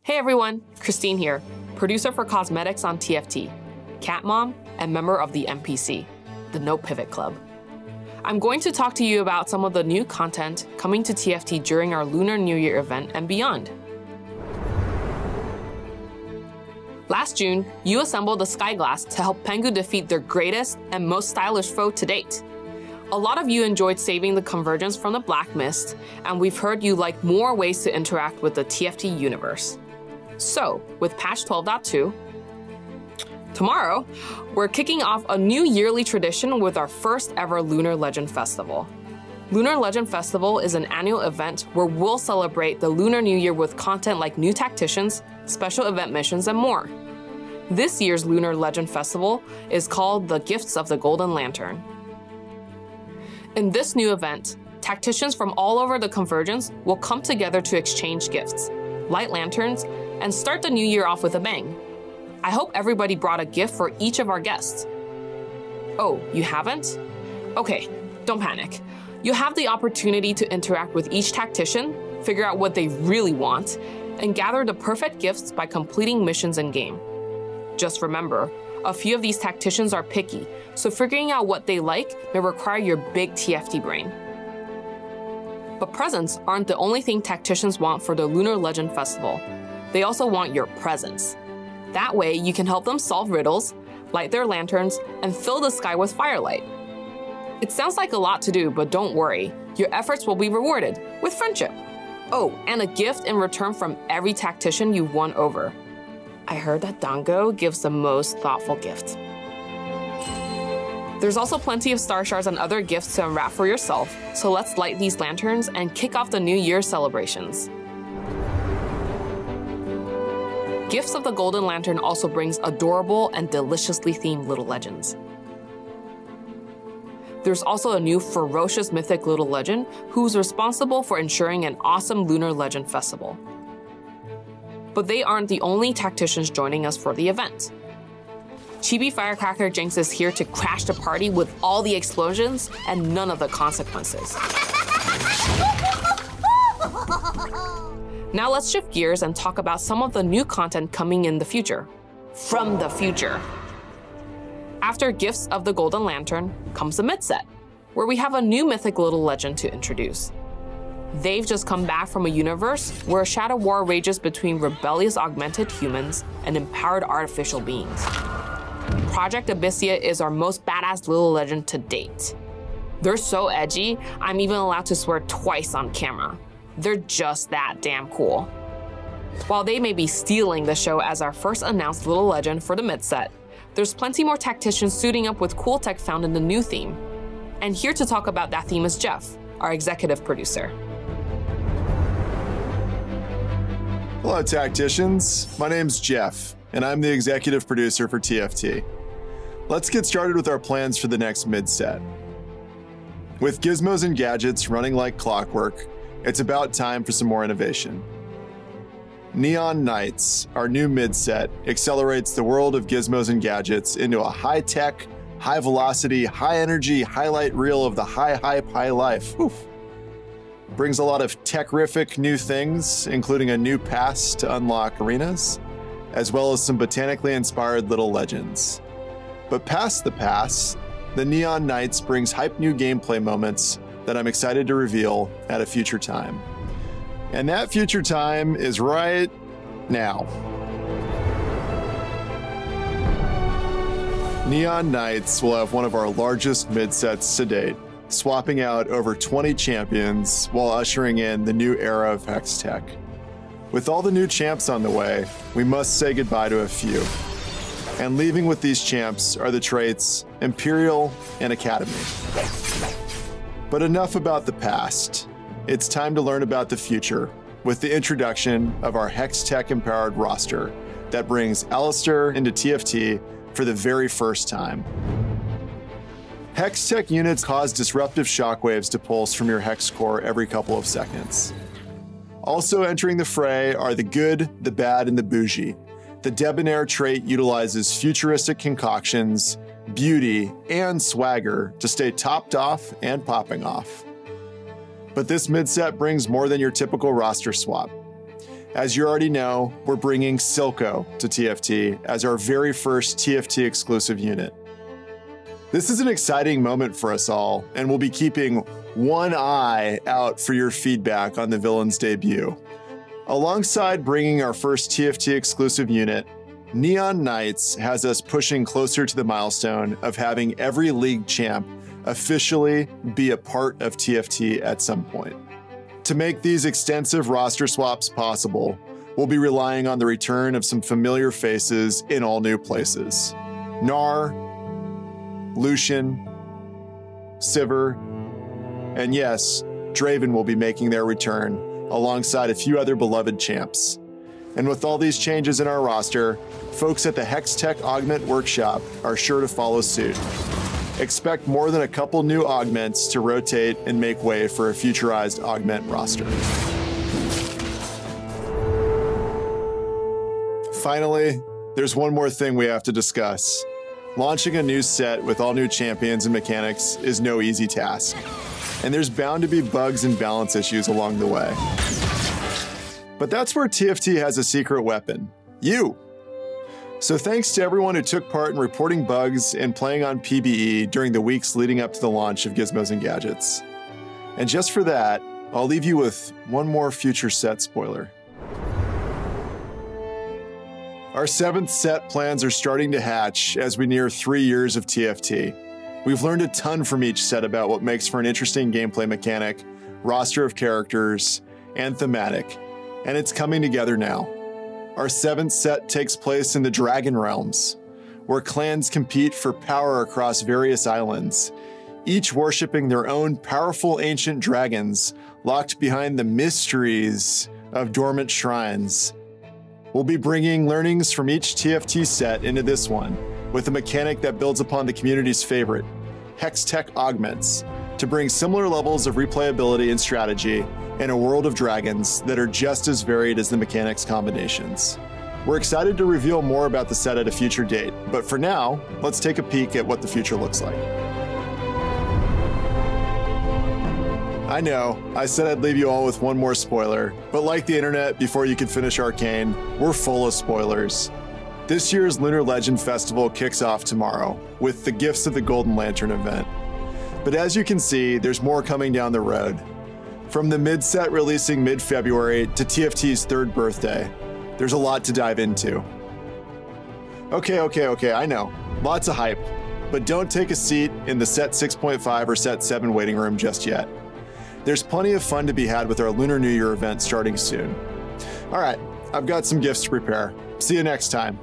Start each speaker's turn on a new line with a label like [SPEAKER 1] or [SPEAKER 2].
[SPEAKER 1] Hey everyone, Christine here, producer for cosmetics on TFT, cat mom, and member of the NPC, the No Pivot Club. I'm going to talk to you about some of the new content coming to TFT during our Lunar New Year event and beyond. Last June, you assembled the Skyglass to help Pengu defeat their greatest and most stylish foe to date. A lot of you enjoyed saving the Convergence from the Black Mist, and we've heard you like more ways to interact with the TFT universe. So, with patch 12.2, tomorrow, we're kicking off a new yearly tradition with our first ever Lunar Legend Festival. Lunar Legend Festival is an annual event where we'll celebrate the Lunar New Year with content like new tacticians, special event missions, and more. This year's Lunar Legend Festival is called the Gifts of the Golden Lantern. In this new event, tacticians from all over the Convergence will come together to exchange gifts, light lanterns, and start the new year off with a bang. I hope everybody brought a gift for each of our guests. Oh, you haven't? Okay, don't panic. You have the opportunity to interact with each tactician, figure out what they really want, and gather the perfect gifts by completing missions in-game. Just remember, a few of these tacticians are picky, so figuring out what they like may require your big TFT brain. But presents aren't the only thing tacticians want for the Lunar Legend Festival. They also want your presence. That way, you can help them solve riddles, light their lanterns, and fill the sky with firelight. It sounds like a lot to do, but don't worry. Your efforts will be rewarded with friendship. Oh, and a gift in return from every tactician you've won over. I heard that Dango gives the most thoughtful gift. There's also plenty of star shards and other gifts to unwrap for yourself, so let's light these lanterns and kick off the New Year's celebrations. Gifts of the Golden Lantern also brings adorable and deliciously themed little legends. There's also a new ferocious mythic little legend who's responsible for ensuring an awesome Lunar Legend Festival. But they aren't the only tacticians joining us for the event. Chibi Firecracker Jinx is here to crash the party with all the explosions and none of the consequences. Now let's shift gears and talk about some of the new content coming in the future. From the future. After Gifts of the Golden Lantern comes the mid-set, where we have a new mythic little legend to introduce. They've just come back from a universe where a shadow war rages between rebellious augmented humans and empowered artificial beings. Project Abyssia is our most badass little legend to date. They're so edgy, I'm even allowed to swear twice on camera. They're just that damn cool. While they may be stealing the show as our first announced little legend for the mid-set, there's plenty more tacticians suiting up with cool tech found in the new theme. And here to talk about that theme is Jeff, our executive producer.
[SPEAKER 2] Hello, tacticians. My name's Jeff, and I'm the executive producer for TFT. Let's get started with our plans for the next mid-set. With gizmos and gadgets running like clockwork, it's about time for some more innovation. Neon Nights, our new mid-set, accelerates the world of gizmos and gadgets into a high-tech, high-velocity, high-energy highlight reel of the high hype, high life. Oof. Brings a lot of tech-rific new things, including a new pass to unlock arenas, as well as some botanically inspired little legends. But past the pass, the Neon Nights brings hype new gameplay moments that I'm excited to reveal at a future time. And that future time is right now. Neon Nights will have one of our largest mid-sets to date, swapping out over 20 champions while ushering in the new era of Hex Tech. With all the new champs on the way, we must say goodbye to a few. And leaving with these champs are the traits Imperial and Academy. But enough about the past. It's time to learn about the future with the introduction of our Hex Tech empowered roster that brings Alistair into TFT for the very first time. Hex Tech units cause disruptive shockwaves to pulse from your Hex core every couple of seconds. Also entering the fray are the good, the bad, and the bougie. The debonair trait utilizes futuristic concoctions, beauty, and swagger to stay topped off and popping off. But this mid-set brings more than your typical roster swap. As you already know, we're bringing Silco to TFT as our very first TFT exclusive unit. This is an exciting moment for us all, and we'll be keeping one eye out for your feedback on the villain's debut. Alongside bringing our first TFT exclusive unit, Neon Knights has us pushing closer to the milestone of having every league champ officially be a part of TFT at some point. To make these extensive roster swaps possible, we'll be relying on the return of some familiar faces in all new places. Gnar, Lucian, Sivir, and yes, Draven will be making their return alongside a few other beloved champs. And with all these changes in our roster, folks at the Hextech Augment Workshop are sure to follow suit. Expect more than a couple new augments to rotate and make way for a futurized augment roster. Finally, there's one more thing we have to discuss. Launching a new set with all new champions and mechanics is no easy task, and there's bound to be bugs and balance issues along the way. But that's where TFT has a secret weapon, you. So thanks to everyone who took part in reporting bugs and playing on PBE during the weeks leading up to the launch of Gizmos and Gadgets. And just for that, I'll leave you with one more future set spoiler. Our 7th set plans are starting to hatch as we near 3 years of TFT. We've learned a ton from each set about what makes for an interesting gameplay mechanic, roster of characters, and thematic, and it's coming together now. Our 7th set takes place in the Dragon Realms, where clans compete for power across various islands, each worshipping their own powerful ancient dragons locked behind the mysteries of dormant shrines. We'll be bringing learnings from each TFT set into this one, with a mechanic that builds upon the community's favorite, Hextech Augments, to bring similar levels of replayability and strategy in a world of dragons that are just as varied as the mechanics combinations. We're excited to reveal more about the set at a future date, but for now, let's take a peek at what the future looks like. I know, I said I'd leave you all with one more spoiler, but like the internet before you could finish Arcane, we're full of spoilers. This year's Lunar Legend Festival kicks off tomorrow with the Gifts of the Golden Lantern event. But as you can see, there's more coming down the road. From the mid-set releasing mid-February to TFT's 3rd birthday, there's a lot to dive into. Okay, I know, lots of hype, but don't take a seat in the set 6.5 or set 7 waiting room just yet. There's plenty of fun to be had with our Lunar New Year event starting soon. All right, I've got some gifts to prepare. See you next time.